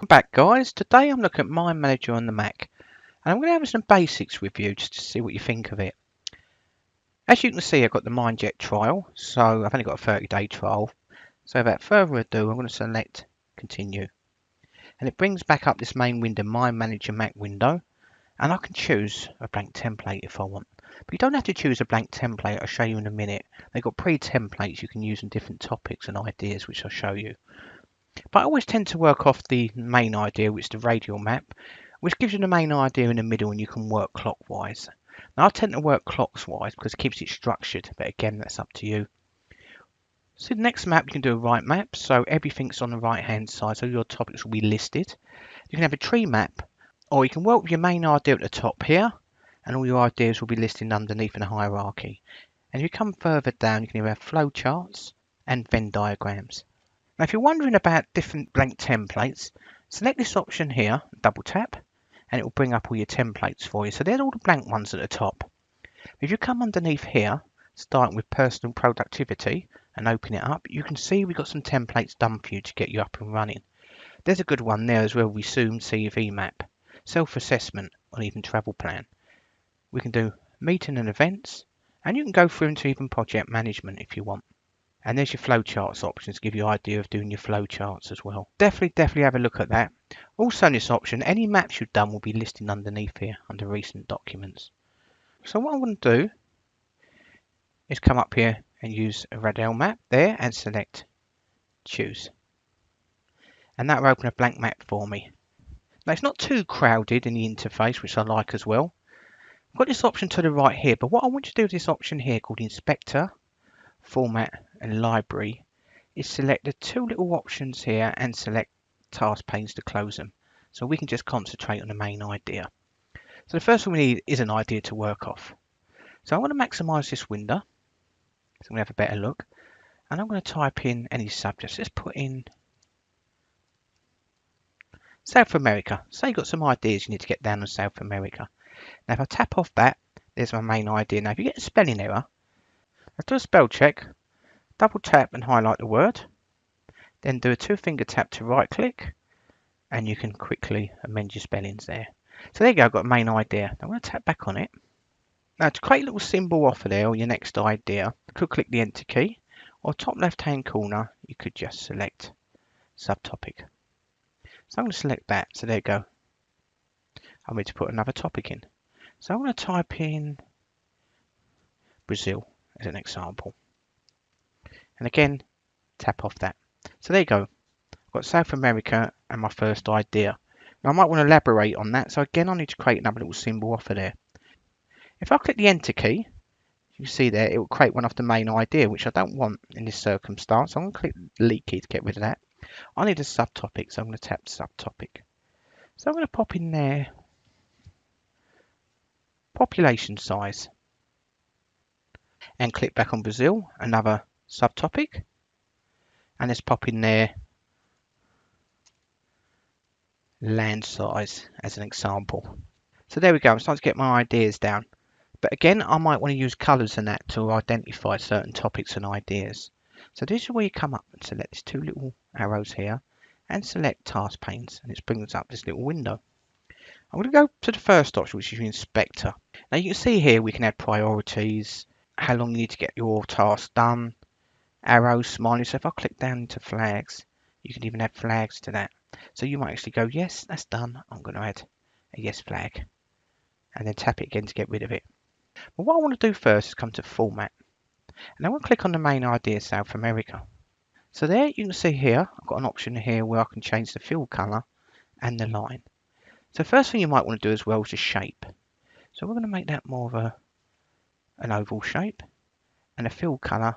Welcome back, guys. Today I'm looking at Mindmanager on the Mac, and I'm going to have some basics with you just to see what you think of it. As you can see, I've got the MindJet trial, so I've only got a 30-day trial. So without further ado, I'm going to select Continue, and it brings back up this main window, Mindmanager Mac window, and I can choose a blank template if I want. But you don't have to choose a blank template. I'll show you in a minute. They've got pre-templates you can use on different topics and ideas, which I'll show you. But I always tend to work off the main idea, which is the radial map, which gives you the main idea in the middle and you can work clockwise. Now I tend to work clockwise because it keeps it structured, but again, that's up to you. So the next map, you can do a right map, so everything's on the right hand side, so your topics will be listed. You can have a tree map, or you can work with your main idea at the top here, and all your ideas will be listed underneath in a hierarchy. And if you come further down, you can either have flow charts and Venn diagrams. Now, if you're wondering about different blank templates, select this option here, double tap, and it will bring up all your templates for you. So there's all the blank ones at the top. If you come underneath here, starting with personal productivity, and open it up, you can see we've got some templates done for you to get you up and running. There's a good one there as well, Resume CV map, self-assessment, or even travel plan. We can do meeting and events, and you can go through into even project management if you want. And there's your flowcharts options, give you an idea of doing your flowcharts as well. Definitely have a look at that. Also in this option, any maps you've done will be listed underneath here under recent documents. So what I'm going to do is come up here and use a radial map there and select choose. And that will open a blank map for me. Now it's not too crowded in the interface, which I like as well. I've got this option to the right here, but what I want you to do with this option here called Inspector, Format and Library is select the two little options here and select task panes to close them. So we can just concentrate on the main idea. So the first thing we need is an idea to work off. So I want to maximize this window. So I'm going to have a better look. And I'm going to type in any subjects. Let's put in South America. Say you've got some ideas you need to get down on South America. Now if I tap off that, there's my main idea. Now if you get a spelling error, let's do a spell check. Double tap and highlight the word, then do a two-finger tap to right click, and you can quickly amend your spellings there. So there you go, I've got a main idea. I'm going to tap back on it. Now to create a little symbol off of there, or your next idea, you could click the enter key, or top left hand corner, you could just select subtopic. So I'm going to select that, so there you go. I'm going to put another topic in. So I'm going to type in Brazil as an example. And again, tap off that. So there you go. I've got South America and my first idea. Now I might want to elaborate on that. So again, I need to create another little symbol off of there. If I click the enter key, you see there, it will create one off the main idea, which I don't want in this circumstance. So I'm going to click the delete key to get rid of that. I need a subtopic, so I'm going to tap subtopic. So I'm going to pop in there, population size, and click back on Brazil, another subtopic. And let's pop in there land size as an example. So there we go, I'm starting to get my ideas down. But again, I might want to use colours and that to identify certain topics and ideas. So this is where you come up and select these two little arrows here and select task panes, and it brings up this little window. I'm going to go to the first option, which is your inspector. Now you can see here we can add priorities, how long you need to get your task done, arrows, smileys. So if I click down into flags, you can even add flags to that. So you might actually go, yes, that's done. I'm going to add a yes flag, and then tap it again to get rid of it. But what I want to do first is come to format, and I want to click on the main idea, South America. So there you can see here, I've got an option here where I can change the fill color and the line. So first thing you might want to do as well is the shape. So we're going to make that more of an oval shape, and the fill color,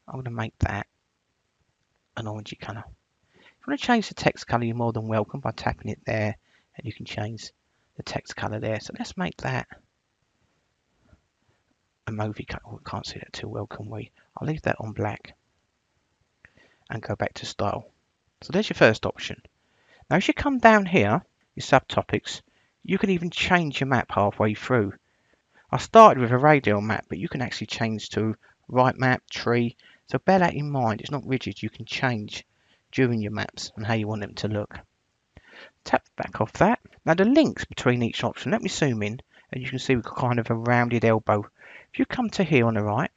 I'm going to make that an orangey color. If you want to change the text color, you're more than welcome by tapping it there, and you can change the text color there. So let's make that a movie color. Oh, we can't see that too well, can we? I'll leave that on black and go back to style. So there's your first option. Now as you come down here, your subtopics, you can even change your map halfway through. I started with a radial map, but you can actually change to right map, tree. So bear that in mind, it's not rigid, you can change during your maps and how you want them to look. Tap back off that. Now the links between each option, let me zoom in and you can see we've got kind of a rounded elbow. If you come to here on the right,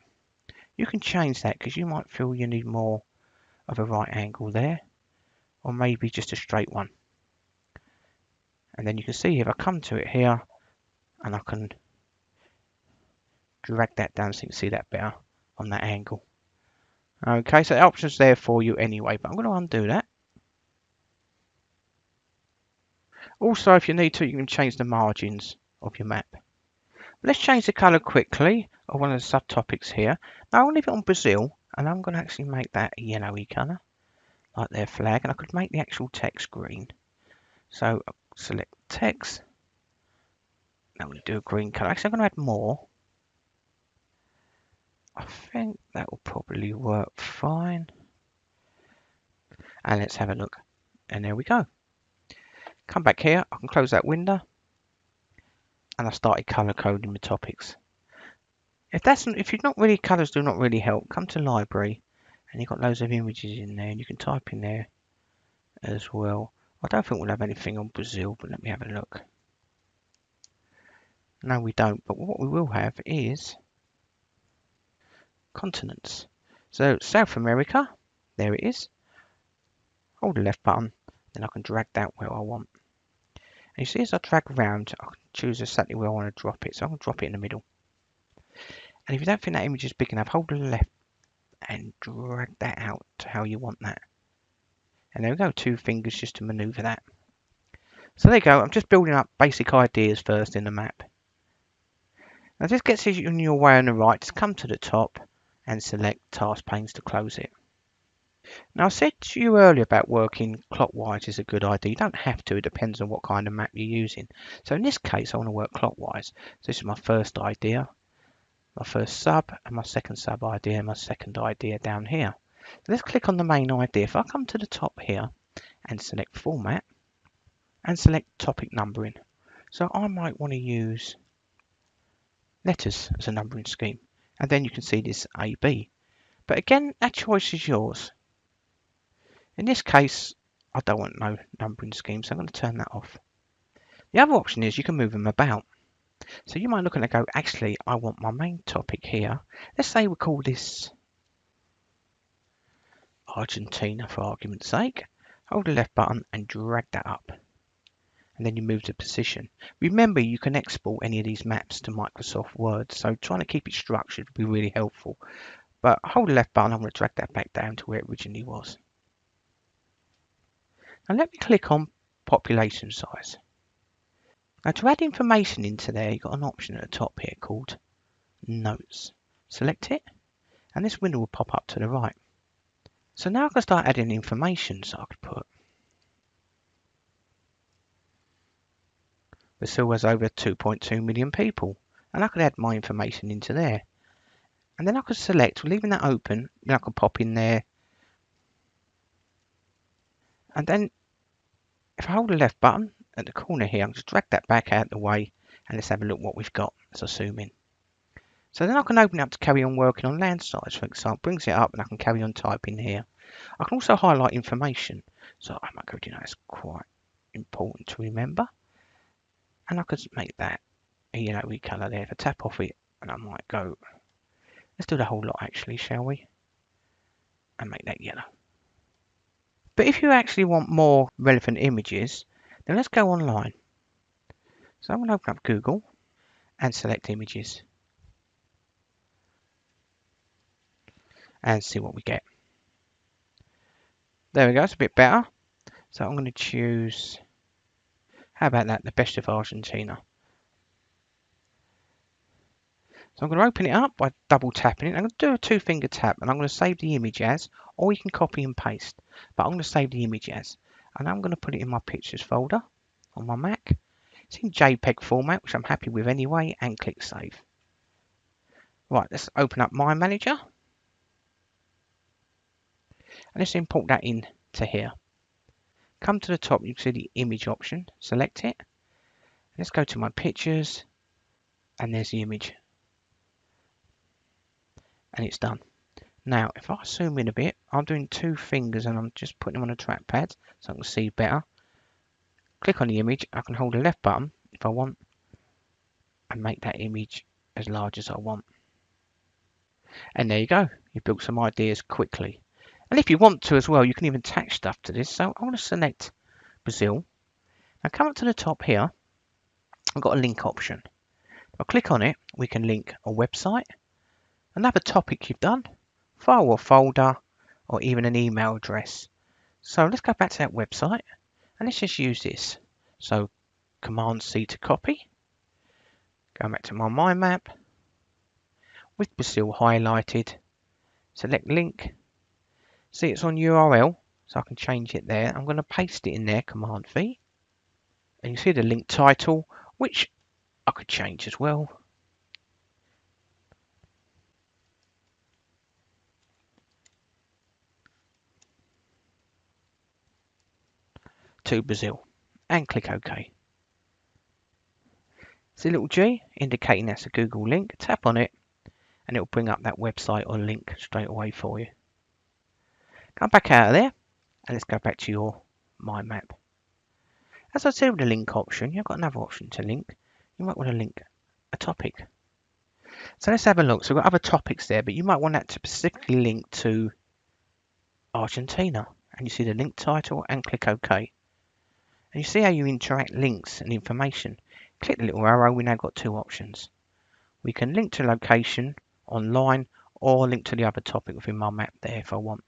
you can change that because you might feel you need more of a right angle there, or maybe just a straight one. And then you can see if I come to it here and I can drag that down so you can see that better on that angle. Okay, so the option's there for you anyway, but I'm going to undo that. Also, if you need to, you can change the margins of your map. Let's change the colour quickly of one of the subtopics here. Now I'll leave it on Brazil, and I'm going to actually make that a yellowy colour, like their flag, and I could make the actual text green. So select text. Now we'll do a green colour. Actually, I'm going to add more. I think that will probably work fine. And let's have a look. And there we go. Come back here. I can close that window. And I started colour coding the topics. If you're not really, colours do not really help, come to library and you've got loads of images in there and you can type in there as well. I don't think we'll have anything on Brazil, but let me have a look. No, we don't, but what we will have is continents. So South America, there it is. Hold the left button, then I can drag that where I want. And you see as I drag around, I can choose exactly where I want to drop it. So I'm going to drop it in the middle. And if you don't think that image is big enough, hold the left and drag that out to how you want that. And there we go, 2 fingers just to maneuver that. So there you go, I'm just building up basic ideas first in the map. Now this gets you on your way on the right, just come to the top and select task panes to close it. Now I said to you earlier about working clockwise is a good idea. You don't have to, it depends on what kind of map you're using. So in this case I want to work clockwise. So this is my first idea, my first sub, and my second sub idea, and my second idea down here. Let's click on the main idea. If I come to the top here and select format and select topic numbering. So I might want to use letters as a numbering scheme. And then you can see this AB. But again, that choice is yours. In this case, I don't want no numbering scheme, so I'm going to turn that off. The other option is you can move them about. So you might look at it and go, actually, I want my main topic here. Let's say we call this Argentina for argument's sake. Hold the left button and drag that up. And then you move the position. Remember, you can export any of these maps to Microsoft Word, so trying to keep it structured would be really helpful. But hold the left button, I'm going to drag that back down to where it originally was. Now let me click on population size. Now to add information into there, you've got an option at the top here called Notes. Select it, and this window will pop up to the right. So now I can start adding information, so I could put Brazil has over 2.2 million people, and I could add my information into there. And then I could select, leaving that open, then I could pop in there. And then if I hold the left button at the corner here, I'll just drag that back out of the way, and let's have a look what we've got as I zoom in. So then I can open it up to carry on working on land size, for example, brings it up and I can carry on typing here. I can also highlight information, so I might go, it's quite important to remember. And I could make that a yellowy colour there. If I tap off it, and I might go, let's do the whole lot actually, shall we? And make that yellow. But if you actually want more relevant images, then let's go online. So I'm going to open up Google and select images. And see what we get. There we go, it's a bit better. So I'm going to choose, how about that, the best of Argentina. So I'm going to open it up by double tapping it. I'm going to do a 2-finger tap and I'm going to save the image as, or you can copy and paste. But I'm going to save the image as. And I'm going to put it in my pictures folder on my Mac. It's in JPEG format, which I'm happy with anyway, and click save. Right, let's open up Mindmanager. And let's import that in to here. Come to the top, you can see the image option, select it. Let's go to my pictures, and there's the image. And it's done. Now, if I zoom in a bit, I'm doing 2 fingers and I'm just putting them on a trackpad so I can see better. Click on the image. I can hold the left button if I want and make that image as large as I want. And there you go. You built some ideas quickly. And if you want to as well, you can even attach stuff to this. So I want to select Brazil. Now come up to the top here. I've got a link option. If I click on it, we can link a website, another topic you've done, file or folder, or even an email address. So let's go back to that website and let's just use this. So Command C to copy. Go back to my mind map with Brazil highlighted. Select link. See, it's on URL, so I can change it there. I'm going to paste it in there, Command V. And you see the link title, which I could change as well. To Brazil. And click OK. See a little G indicating that's a Google link. Tap on it and it will bring up that website or link straight away for you. Come back out of there and let's go back to your mind map. As I said with the link option, you've got another option to link. You might want to link a topic. So let's have a look. So we've got other topics there, but you might want that to specifically link to Argentina. And you see the link title and click OK. And you see how you interact links and information. Click the little arrow, we now got two options. We can link to location online or link to the other topic within my map there if I want.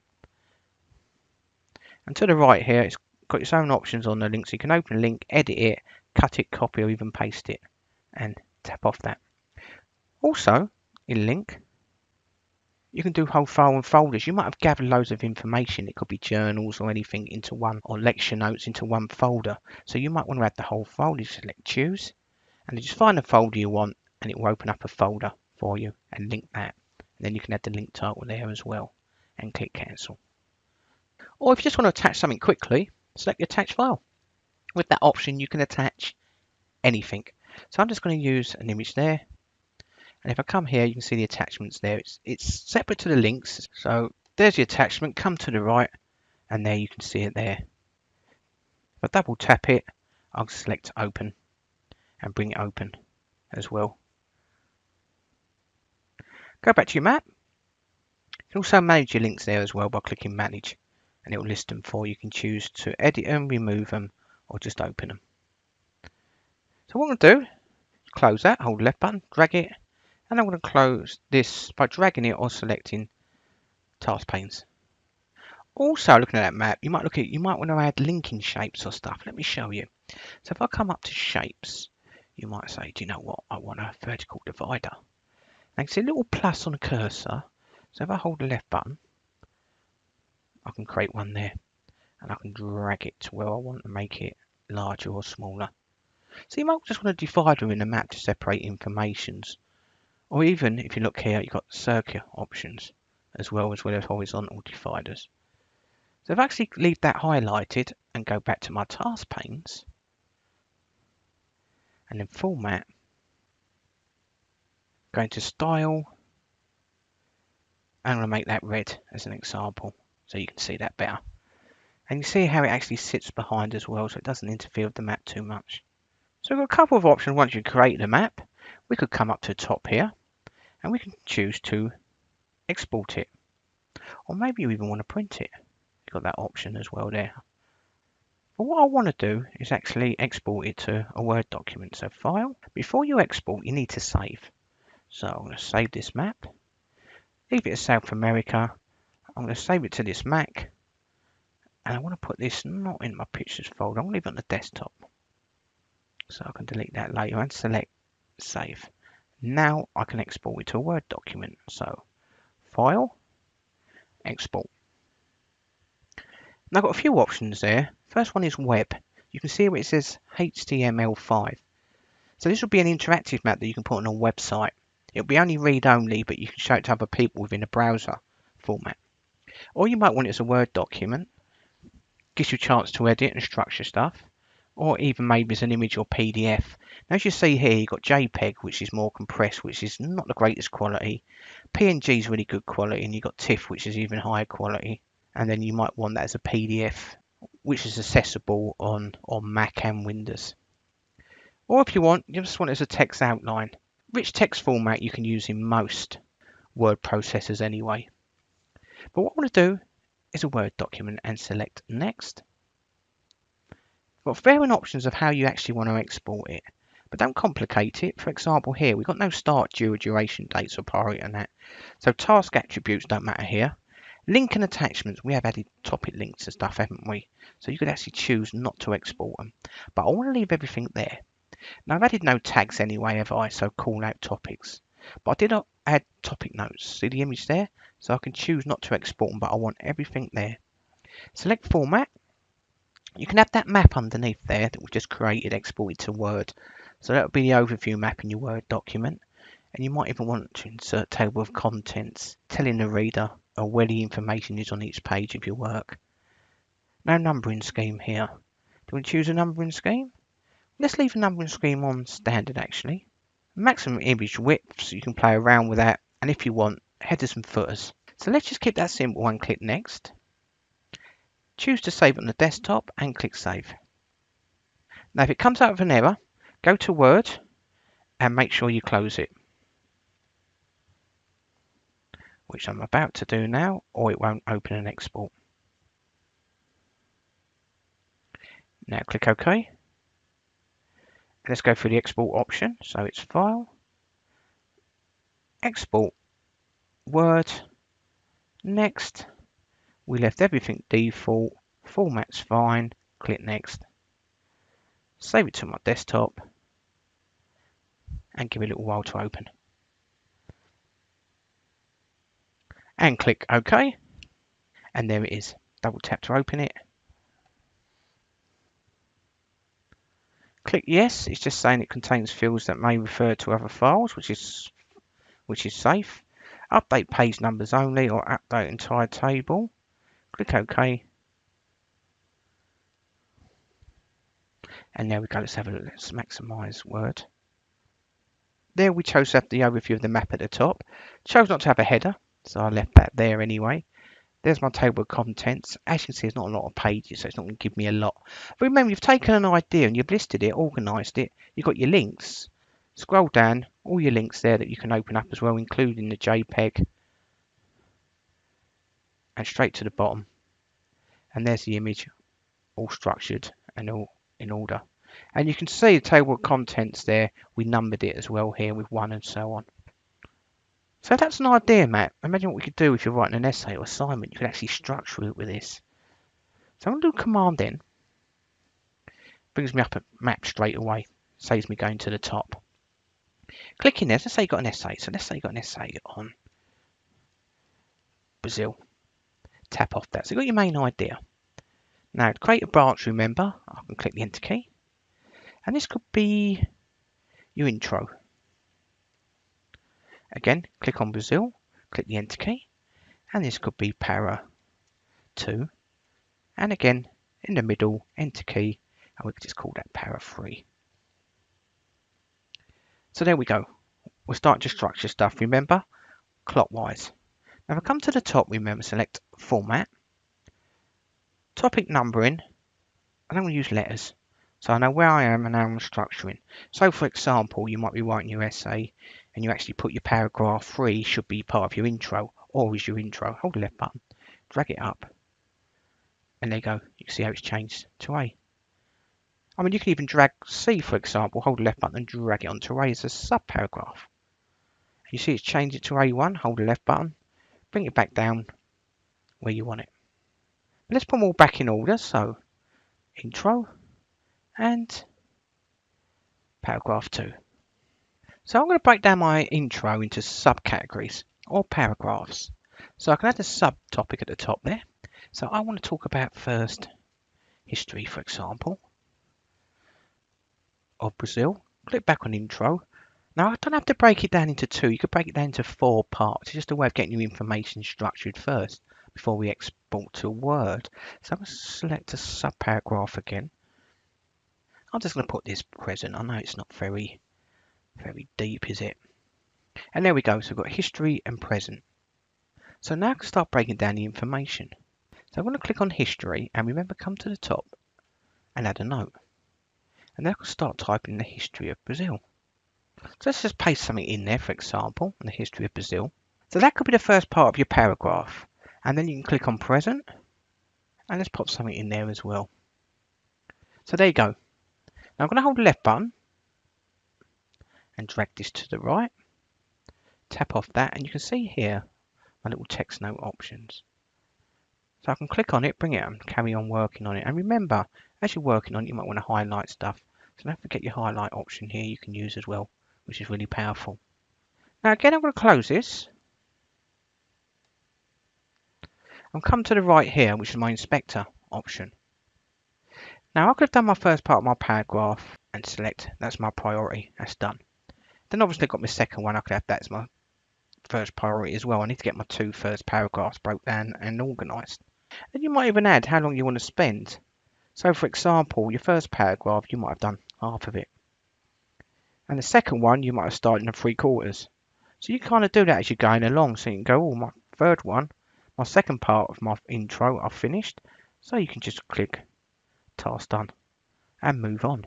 And to the right here, it's got its own options on the link. So you can open a link, edit it, cut it, copy or even paste it. And tap off that. Also, in link, you can do whole file and folders. You might have gathered loads of information. It could be journals or anything into one, or lecture notes into one folder. So you might want to add the whole folder. You select choose, and you just find the folder you want, and it will open up a folder for you and link that. And then you can add the link title there as well, and click cancel. Or if you just want to attach something quickly, select the attach file. With that option, you can attach anything. So I'm just going to use an image there. And if I come here, you can see the attachments there. It's separate to the links. So there's the attachment. Come to the right, and there you can see it there. If I double tap it, I'll select open and bring it open as well. Go back to your map. You can also manage your links there as well by clicking manage, and it will list them for you. You can choose to edit them, remove them, or just open them. So what I'm going to do, close that, hold the left button, drag it, and I'm going to close this by dragging it or selecting task panes. Also, looking at that map, you might want to add linking shapes or stuff. Let me show you. So if I come up to shapes, you might say, do you know what? I want a vertical divider. And you can see a little plus on the cursor. So if I hold the left button, I can create one there, and I can drag it to where I want to make it larger or smaller. So you might just want a divider in the map to separate informations. Or even, if you look here, you've got circular options as well as horizontal dividers. So if I actually leave that highlighted and go back to my task panes, and then format, go into style, and I'm going to make that red as an example so you can see that better. And you see how it actually sits behind as well, so it doesn't interfere with the map too much. So we've got a couple of options once you create the map. We could come up to the top here, and we can choose to export it, or maybe you even want to print it. You've got that option as well there. But what I want to do is actually export it to a Word document. So file, before you export you need to save. So I'm going to save this map, leave it as South America. I'm going to save it to this Mac, and I want to put this not in my pictures folder, I want to leave it on the desktop. So I can delete that later and select save. Now I can export it to a Word document. So file, export. Now I've got a few options there. First one is web. You can see where it says HTML5. So this will be an interactive map that you can put on a website. It'll be only read only, but you can show it to other people within a browser format. Or you might want it as a Word document. Gives you a chance to edit and structure stuff. Or even maybe as an image or PDF. Now as you see here, you've got JPEG, which is more compressed, which is not the greatest quality. PNG is really good quality, and you've got TIFF, which is even higher quality. And then you might want that as a PDF which is accessible on Mac and Windows. Or if you just want it as a text outline. Rich text format you can use in most word processors anyway. But what I want to do is a Word document and select Next. Got varying options of how you actually want to export it, but don't complicate it. For example, here we've got no start, due, or duration dates or priority on that. So task attributes don't matter here. Link and attachments, we have added topic links and stuff, haven't we? So you could actually choose not to export them. But I want to leave everything there. Now I've added no tags anyway, have I? So call out topics. But I did not add topic notes. See the image there? So I can choose not to export them, but I want everything there. Select format. You can have that map underneath there that we've just created exported to Word. So that would be the overview map in your Word document. And you might even want to insert table of contents, telling the reader where the information is on each page of your work. No numbering scheme here. Do we choose a numbering scheme? Let's leave a numbering scheme on standard actually. Maximum image width, so you can play around with that. And if you want, headers and footers. So let's just keep that simple and click Next. Choose to save on the desktop and click Save. Now if it comes out with an error, go to Word and make sure you close it, which I'm about to do now, or it won't open and export. Now click OK. Let's go through the export option. So it's File, Export, Word, Next. We left everything default, format's fine, click Next. Save it to my desktop and give it a little while to open. And click OK. And there it is. Double tap to open it. Click Yes. It's just saying it contains fields that may refer to other files, which is safe. Update page numbers only or update entire table. Click OK. And there we go. Let's have a look. Let's maximize Word. There we chose to have the overview of the map at the top. Chose not to have a header, so I left that there anyway. There's my table of contents. As you can see, there's not a lot of pages, so it's not going to give me a lot. But remember, you've taken an idea and you've listed it, organised it. You've got your links. Scroll down, all your links there that you can open up as well, including the JPEG. And straight to the bottom. And there's the image, all structured and all in order. And you can see the table of contents there. We numbered it as well here with 1 and so on. So that's an idea, Matt. Imagine what we could do if you're writing an essay or assignment. You could actually structure it with this. So I'm going to do Command N. Brings me up a map straight away. Saves me going to the top. Click in there. Let's say you've got an essay. So let's say you've got an essay on Brazil. Tap off that. So you've got your main idea. Now to create a branch, remember, I can click the Enter key. And this could be your intro. Again, click on Brazil, click the Enter key, and this could be para 2. And again, in the middle, Enter key, and we could just call that para 3. So there we go. We'll start to structure stuff, remember, clockwise. Now if I come to the top, remember, select Format, Topic Numbering, and I'm going to use letters. So I know where I am and how I'm structuring. So for example, you might be writing your essay and you actually put your paragraph 3 should be part of your intro, or is your intro. Hold the left button, drag it up, and there you go. You can see how it's changed to A. I mean, you can even drag C, for example, hold the left button and drag it onto A as a sub-paragraph. You see it's changed it to A1, hold the left button, bring it back down where you want it. Let's put them all back in order, so intro and paragraph 2. So I'm going to break down my intro into subcategories or paragraphs. So I can add a subtopic at the top there. So I want to talk about first history, for example, of Brazil. Click back on intro. Now I don't have to break it down into 2. You could break it down into 4 parts. It's just a way of getting your information structured first before we export to Word. So I'm going to select a subparagraph again. I'm just going to put this present. I know it's not very deep, is it? And there we go. So we've got history and present. So now I can start breaking down the information. So I'm going to click on history and remember come to the top and add a note. And then I can start typing the history of Brazil. So let's just paste something in there, for example, in the history of Brazil. So that could be the first part of your paragraph. And then you can click on present and let's pop something in there as well. So there you go. Now I'm going to hold the left button and drag this to the right. Tap off that and you can see here my little text note options. So I can click on it, bring it up and carry on working on it. And remember, as you're working on it, you might want to highlight stuff. So don't forget your highlight option here you can use as well, which is really powerful. Now again, I'm going to close this. And come to the right here, which is my inspector option. Now I could have done my first part of my paragraph and select that's my priority, that's done. Then obviously I've got my second one, I could have that as my first priority as well. I need to get my two first paragraphs broke down and organised. And you might even add how long you want to spend. So for example, your first paragraph, you might have done half of it. And the second one, you might have started in 3/4. So you kind of do that as you're going along. So you can go, oh, my third one, my second part of my intro, I've finished. So you can just click task done and move on.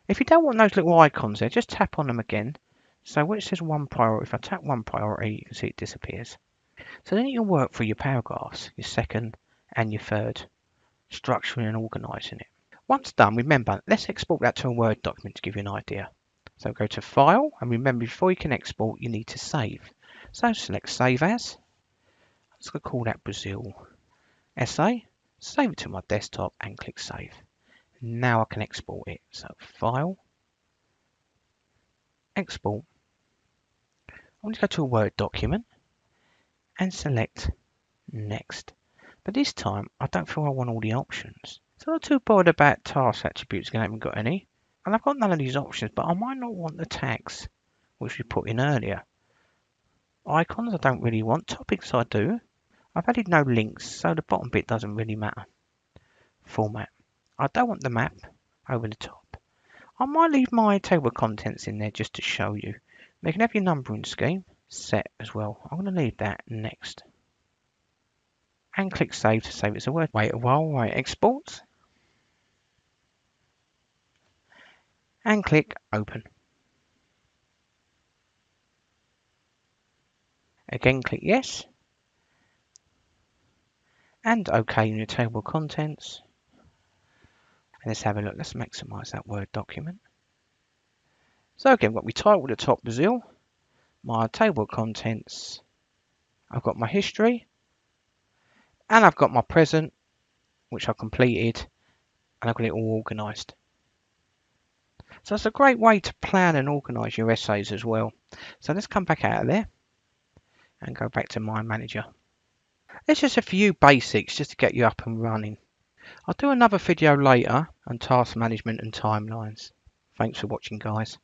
If you don't want those little icons there, just tap on them again. So where it says one priority, if I tap one priority, you can see it disappears. So then you can work through your paragraphs, your second and your third, structuring and organising it. Once done, remember, let's export that to a Word document to give you an idea. So go to File, and remember before you can export, you need to save. So select Save As. I'm just going to call that Brazil SA. Save it to my desktop and click Save. Now I can export it. So File, Export. I'm going to go to a Word document and select Next. But this time, I don't feel I want all the options. So I'm not too bothered about task attributes, because I haven't got any. And I've got none of these options, but I might not want the tags, which we put in earlier. Icons I don't really want. Topics I do. I've added no links, so the bottom bit doesn't really matter. Format. I don't want the map over the top. I might leave my table of contents in there just to show you. You can have your numbering scheme set as well. I'm going to leave that next. And click Save to save it as a Word. Wait a while while it exports. And click Open. Again click Yes. And OK in your table of contents. And let's have a look. Let's maximise that Word document. So again, we've got my title at the top, Brazil. My table of contents. I've got my history. And I've got my present, which I've completed. And I've got it all organised. So it's a great way to plan and organise your essays as well. So let's come back out of there and go back to Mindmanager. It's just a few basics just to get you up and running. I'll do another video later on task management and timelines. Thanks for watching, guys.